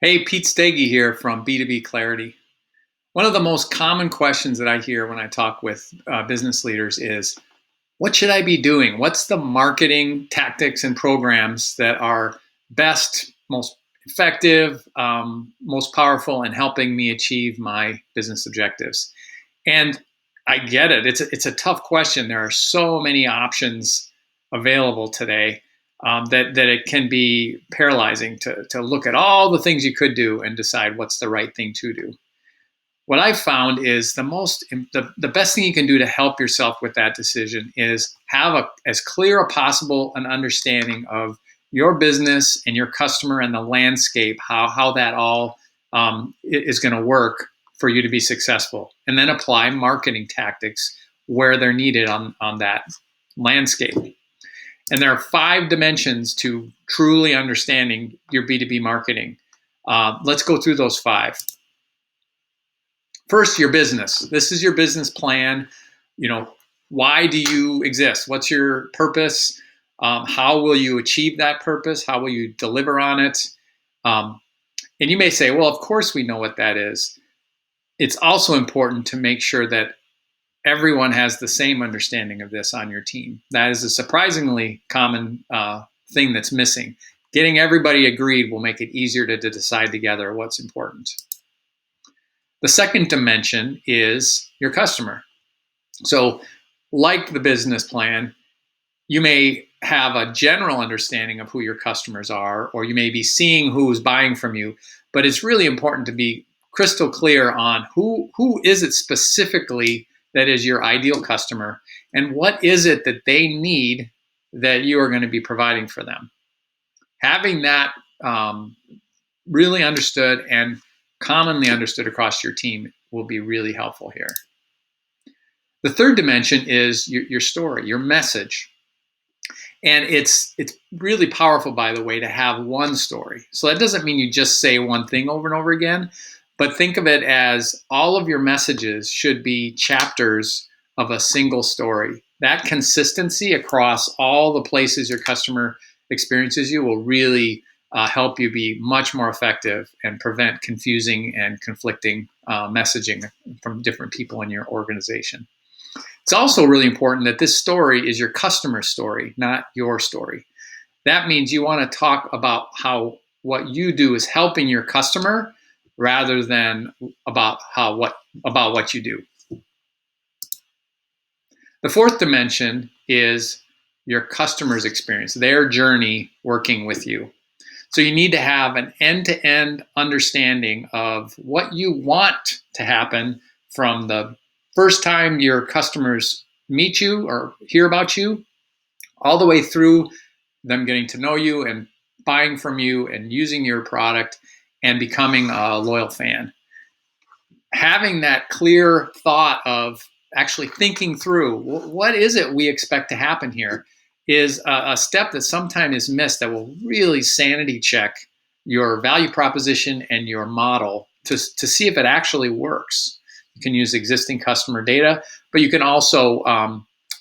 Hey, Pete Stege here from B2B Clarity. One of the most common questions that I hear when I talk with business leaders is, what should I be doing? What's the marketing tactics and programs that are best, most effective, most powerful in helping me achieve my business objectives? And I get it. It's a tough question. There are so many options available today that it can be paralyzing to look at all the things you could do and decide what's the right thing to do. What I've found is the best thing you can do to help yourself with that decision is have as clear a possible an understanding of your business and your customer and the landscape, how that all is going to work for you to be successful, and then apply marketing tactics where they're needed on that landscape. And there are 5 dimensions to truly understanding your B2B marketing. Let's go through those 5. First, your business. This is your business plan. You know, why do you exist? What's your purpose? How will you achieve that purpose? How will you deliver on it? And you may say, well, of course we know what that is. It's also important to make sure that everyone has the same understanding of this on your team. That is a surprisingly common thing that's missing. Getting everybody agreed will make it easier to decide together what's important. The second dimension is your customer. So, like the business plan, you may have a general understanding of who your customers are, or you may be seeing who's buying from you, but it's really important to be crystal clear on who is it specifically that is your ideal customer, and what is it that they need that you are going to be providing for them. Having that really understood and commonly understood across your team will be really helpful here. The third dimension is your story, your message. And it's really powerful, by the way, to have one story. So that doesn't mean you just say one thing over and over again, but think of it as all of your messages should be chapters of a single story. That consistency across all the places your customer experiences you will really help you be much more effective and prevent confusing and conflicting messaging from different people in your organization. It's also really important that this story is your customer's story, not your story. That means you want to talk about how what you do is helping your customer rather than about what you do. The fourth dimension is your customer's experience, their journey working with you. So you need to have an end-to-end understanding of what you want to happen from the first time your customers meet you or hear about you, all the way through them getting to know you and buying from you and using your product and becoming a loyal fan. Having that clear thought of actually thinking through what is it we expect to happen here is a step that sometimes is missed that will really sanity check your value proposition and your model to see if it actually works. You can use existing customer data, but you can also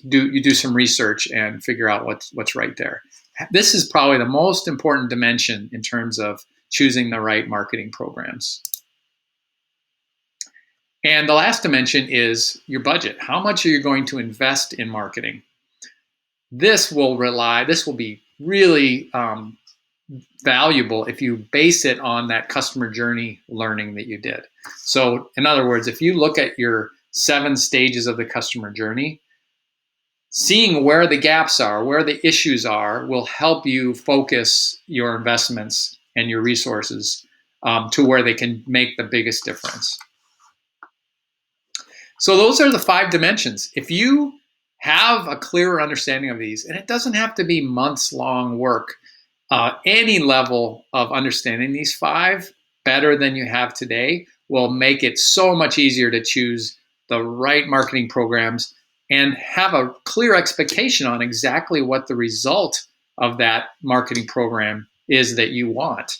do some research and figure out what's right there. This is probably the most important dimension in terms of choosing the right marketing programs. And the last dimension is your budget. How much are you going to invest in marketing? This will be really valuable if you base it on that customer journey learning that you did. So in other words, if you look at your 7 stages of the customer journey, seeing where the gaps are, where the issues are, will help you focus your investments and your resources to where they can make the biggest difference. So those are the 5 dimensions. If you have a clearer understanding of these, and it doesn't have to be months-long work, any level of understanding these 5 better than you have today will make it so much easier to choose the right marketing programs and have a clear expectation on exactly what the result of that marketing program is that you want.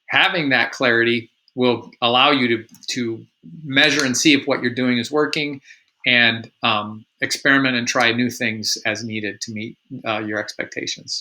Having that clarity will allow you to measure and see if what you're doing is working, and experiment and try new things as needed to meet your expectations.